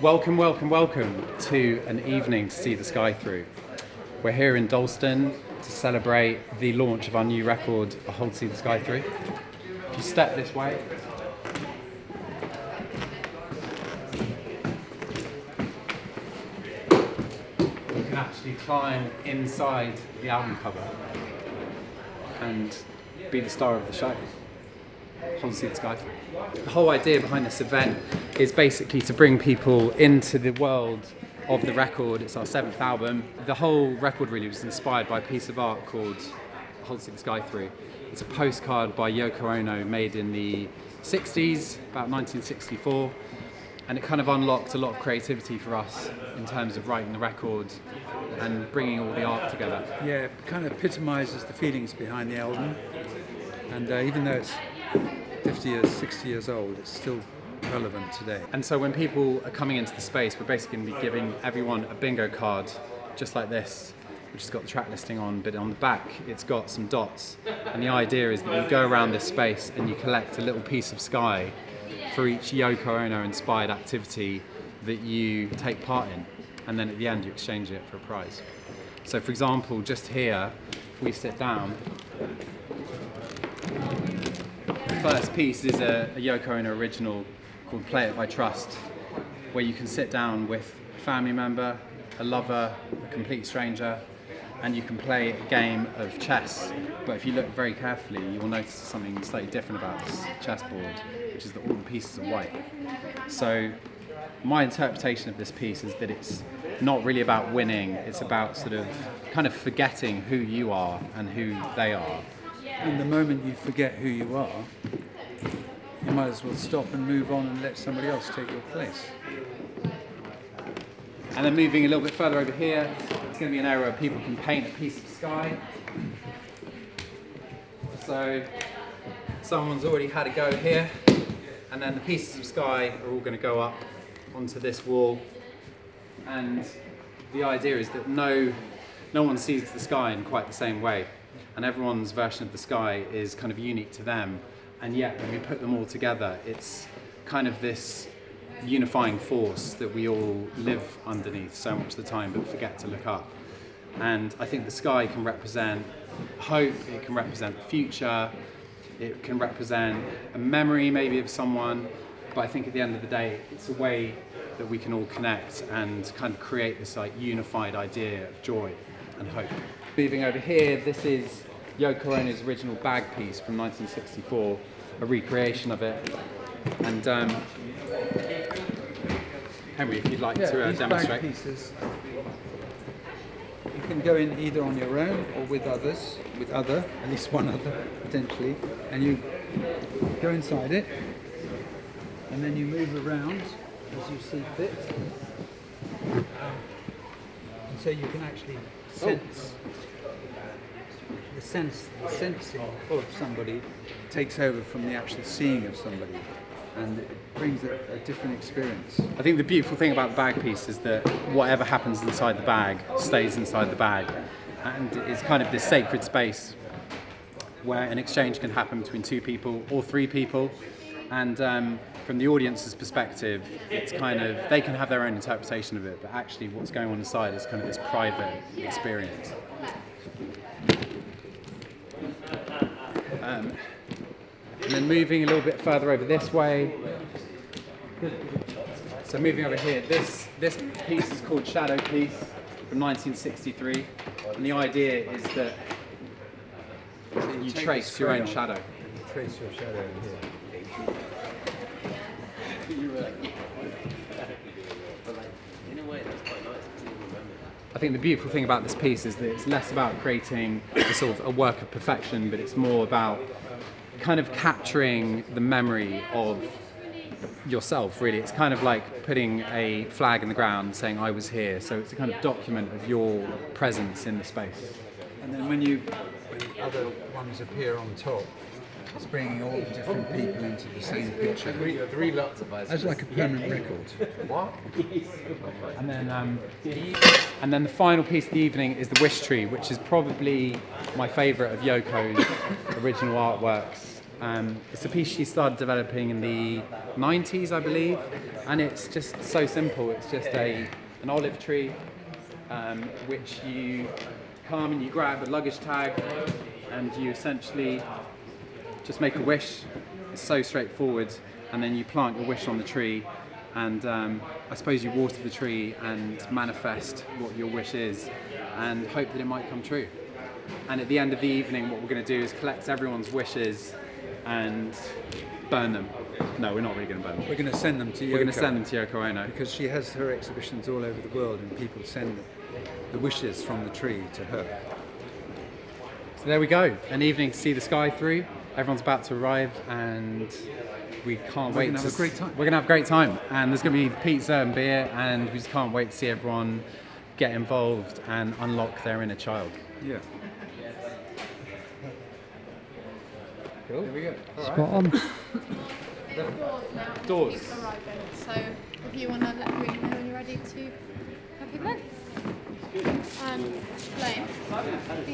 Welcome, welcome, welcome to an evening to see the sky through. We're here in Dalston to celebrate the launch of our new record, A Whole See the Sky Through. If you step this way, you can actually climb inside the album cover and be the star of the show. Whole See the Sky Through. The whole idea behind this event is basically to bring people into the world of the record. It's our 7th album. The whole record really was inspired by a piece of art called Whole See the Sky Through. It's a postcard by Yoko Ono made in the 60s, about 1964, and it kind of unlocked a lot of creativity for us in terms of writing the record and bringing all the art together. Yeah, it kind of epitomises the feelings behind the album, and even though it's 50 years, 60 years old, it's still relevant today. And so when people are coming into the space, we're basically going to be giving everyone a bingo card, just like this, which has got the track listing on, but on the back it's got some dots. And the idea is that you go around this space and you collect a little piece of sky for each Yoko Ono inspired activity that you take part in. And then at the end you exchange it for a prize. So for example, just here, if we sit down, the first piece is a Yoko Ono original called Play It by Trust, where you can sit down with a family member, a lover, a complete stranger, and you can play a game of chess. But if you look very carefully, you will notice something slightly different about this chessboard, which is that all the pieces are white. So my interpretation of this piece is that it's not really about winning, it's about sort of kind of forgetting who you are and who they are. And the moment you forget who you are, you might as well stop and move on and let somebody else take your place. And then moving a little bit further over here, it's going to be an area where people can paint a piece of sky. So someone's already had a go here, and then the pieces of sky are all going to go up onto this wall. And the idea is that no one sees the sky in quite the same way, and everyone's version of the sky is kind of unique to them. And yet, when we put them all together, it's kind of this unifying force that we all live underneath so much of the time, but forget to look up. And I think the sky can represent hope, it can represent the future, it can represent a memory maybe of someone, but I think at the end of the day, it's a way that we can all connect and kind of create this like unified idea of joy and hope. Moving over here, this is Yoko Ono's original bag piece from 1964, a recreation of it. And Henry, if you'd like to demonstrate. Bag pieces, you can go in either on your own or with others, at least one other potentially, and you go inside it, and then you move around as you see fit. And so you can actually sense. The sensing of somebody takes over from the actual seeing of somebody, and it brings a different experience. I think the beautiful thing about the bag piece is that whatever happens inside the bag stays inside the bag, and it's kind of this sacred space where an exchange can happen between 2 people or 3 people, and from the audience's perspective, it's kind of, they can have their own interpretation of it, but actually what's going on inside is kind of this private experience. And then moving a little bit further over this way. So moving over here, this piece is called Shadow Piece from 1963, and the idea is that you trace your own shadow. Trace your shadow here. I think the beautiful thing about this piece is that it's less about creating a sort of a work of perfection, but it's more about kind of capturing the memory of yourself, really. It's kind of like putting a flag in the ground saying I was here, so it's a kind of document of your presence in the space. And then when other ones appear on top, it's bringing all the different people into the same picture. Three lots of us. That's like a permanent record. What? And then the final piece of the evening is the Wish Tree, which is probably my favourite of Yoko's original artworks. It's a piece she started developing in the 90s, I believe, and it's just so simple. It's just an olive tree, which you come and you grab a luggage tag, and you essentially just make a wish. It's so straightforward, and then you plant your wish on the tree, and I suppose you water the tree and manifest what your wish is, and hope that it might come true. And at the end of the evening, what we're going to do is collect everyone's wishes and burn them. No, we're not really going to burn them. We're going to send them to Yoko. We're going to send them to Yoko Ono. Because she has her exhibitions all over the world, and people send the wishes from the tree to her. So there we go, an evening to see the sky through. Everyone's about to arrive, and we can't wait. We're going to have a great time. We're going to have a great time, and there's going to be pizza and beer, and we just can't wait to see everyone get involved and unlock their inner child. Yeah. Cool. Here we go. Spot on. There's doors now. Doors. Keep arriving. So if you want to let me know when you're ready to have your blend. Blaine.